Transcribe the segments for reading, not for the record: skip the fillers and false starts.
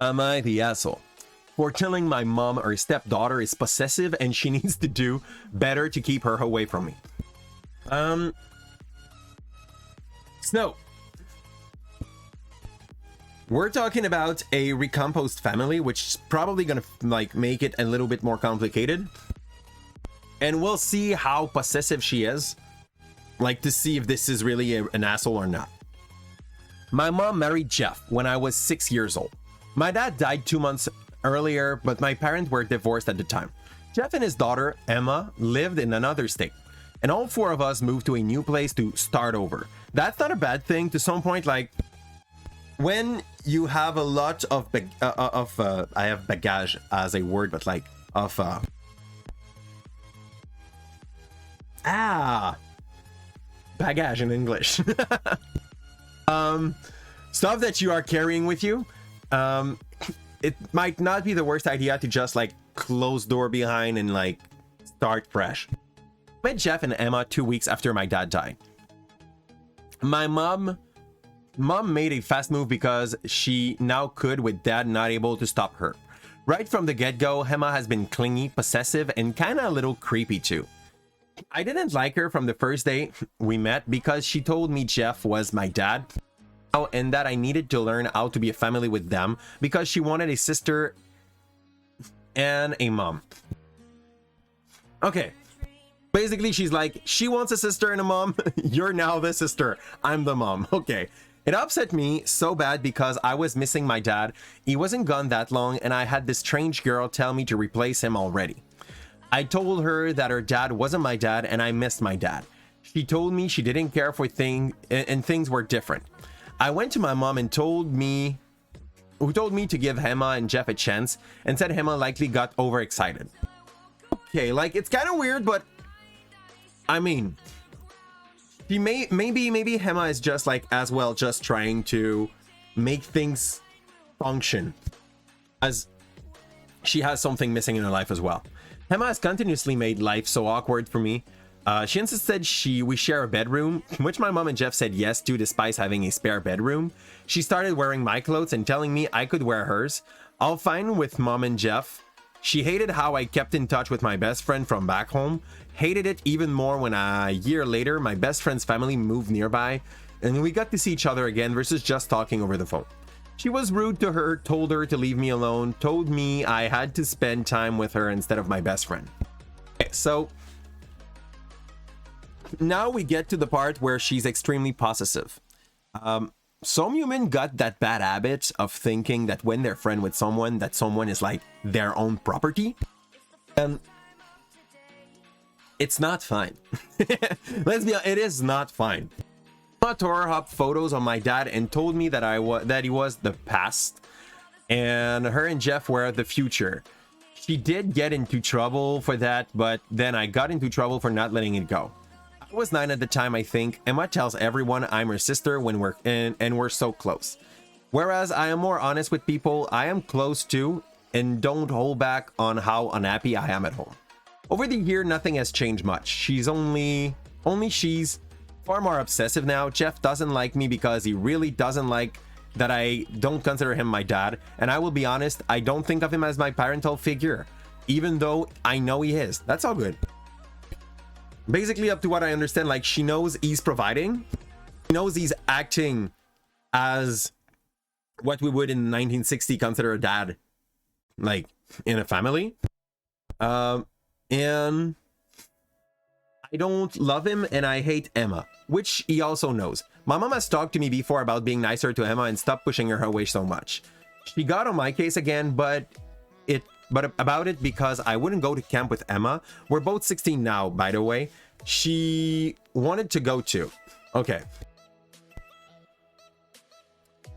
Am I the asshole for telling my mom her stepdaughter is possessive and she needs to do better to keep her away from me? So we're talking about a recomposed family, which is probably gonna like make it a little bit more complicated, and we'll see how possessive she is, like to see if this is really an asshole or not. My mom married Jeff when I was 6 years old. My dad died 2 months earlier, but my parents were divorced at the time. Jeff and his daughter, Emma, lived in another state, and all four of us moved to a new place to start over. That's not a bad thing to some point. Like, when you have a lot of I have baggage as a word, but like of baggage in English. Stuff that you are carrying with you, it might not be the worst idea to just like close door behind and like start fresh. I met Jeff and Emma 2 weeks after my dad died. My mom made a fast move because she now could, with dad not able to stop her. Right from the get-go, Emma has been clingy, possessive, and kind of a little creepy too. I didn't like her from the first day we met because she told me Jeff was my dad and that I needed to learn how to be a family with them because she wanted a sister and a mom. Okay. Basically, she's like, she wants a sister and a mom. You're now the sister. I'm the mom. Okay. It upset me so bad because I was missing my dad. He wasn't gone that long, and I had this strange girl tell me to replace him already. I told her that her dad wasn't my dad, and I missed my dad. She told me she didn't care for things, and things were different. I went to my mom and told me to give Emma and Jeff a chance, and said Emma likely got overexcited. Okay, like, it's kind of weird, but I mean, she maybe Emma is just like as well just trying to make things function, as she has something missing in her life as well. Emma has continuously made life so awkward for me. She insisted we share a bedroom, which my mom and Jeff said yes to despite having a spare bedroom. She started wearing my clothes and telling me I could wear hers. All fine with mom and Jeff. She hated how I kept in touch with my best friend from back home. Hated it even more when a year later my best friend's family moved nearby and we got to see each other again versus just talking over the phone. She was rude to her, told her to leave me alone, told me I had to spend time with her instead of my best friend. Okay, so now we get to the part where she's extremely possessive. Some human got that bad habit of thinking that when they're friend with someone, that someone is like their own property. And it's not fine. Let's be honest, it is not fine. Emma tore up photos of my dad and told me that he was the past and her and Jeff were the future. She did get into trouble for that, but then I got into trouble for not letting it go. I was 9 at the time, I think. Emma tells everyone I'm her sister when we're so close. Whereas I am more honest with people I am close to and don't hold back on how unhappy I am at home. Over the year, nothing has changed much. She's far more obsessive now. Jeff doesn't like me because he really doesn't like that I don't consider him my dad. And I will be honest, I don't think of him as my parental figure, even though I know he is. That's all good. Basically, up to what I understand, like, she knows he's providing. She knows he's acting as what we would in 1960 consider a dad, like, in a family. And I don't love him and I hate Emma, which he also knows. My mom has talked to me before about being nicer to Emma and stop pushing her away so much. She got on my case again, but about it because I wouldn't go to camp with Emma. We're both 16 now, by the way. She wanted to go too. Okay.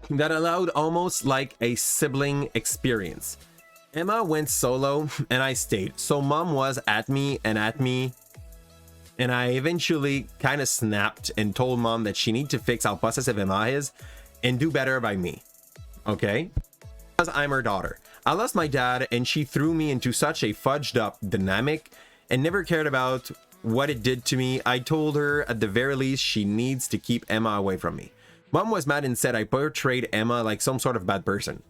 That allowed almost like a sibling experience. Emma went solo and I stayed. So mom was at me. And I eventually kind of snapped and told mom that she needs to fix how possessive Emma is and do better by me. Okay? Because I'm her daughter. I lost my dad and she threw me into such a fudged up dynamic and never cared about what it did to me. I told her at the very least she needs to keep Emma away from me. Mom was mad and said I portrayed Emma like some sort of bad person.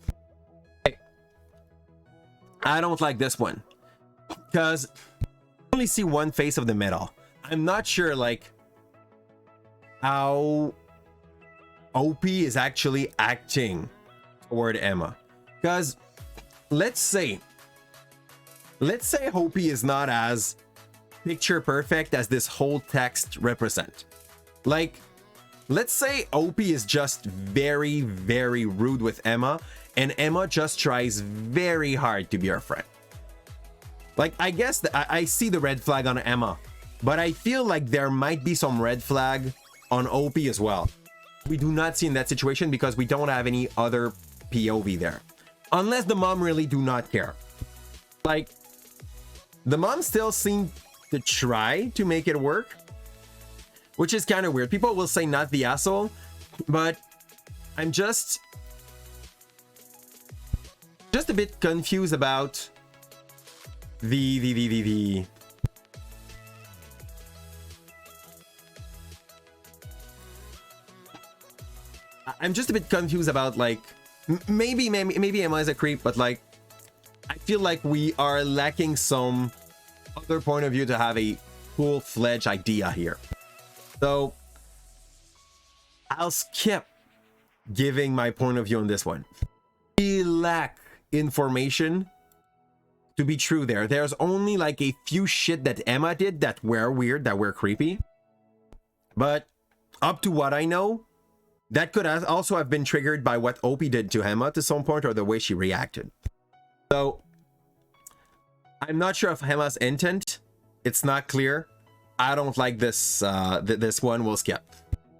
I don't like this one because I only see one face of the medal. I'm not sure like how OP is actually acting toward Emma, because let's say OP is not as picture perfect as this whole text represent. Like, let's say OP is just very, very rude with Emma, and Emma just tries very hard to be her friend. Like, I guess I see the red flag on Emma, but I feel like there might be some red flag on OP as well. We do not see in that situation because we don't have any other POV there. Unless the mom really do not care. Like, the mom still seemed to try to make it work, which is kind of weird. People will say not the asshole, but I'm just a bit confused about I'm just a bit confused about like maybe Emma is a creep, but like I feel like we are lacking some other point of view to have a full-fledged idea here. So I'll skip giving my point of view on this one. We lack information to be true there. There's only like a few shit that Emma did that were weird, that were creepy. But up to what I know, that could also have been triggered by what OP did to Emma to some point or the way she reacted. So I'm not sure of Emma's intent. It's not clear. I don't like this this one. We'll skip.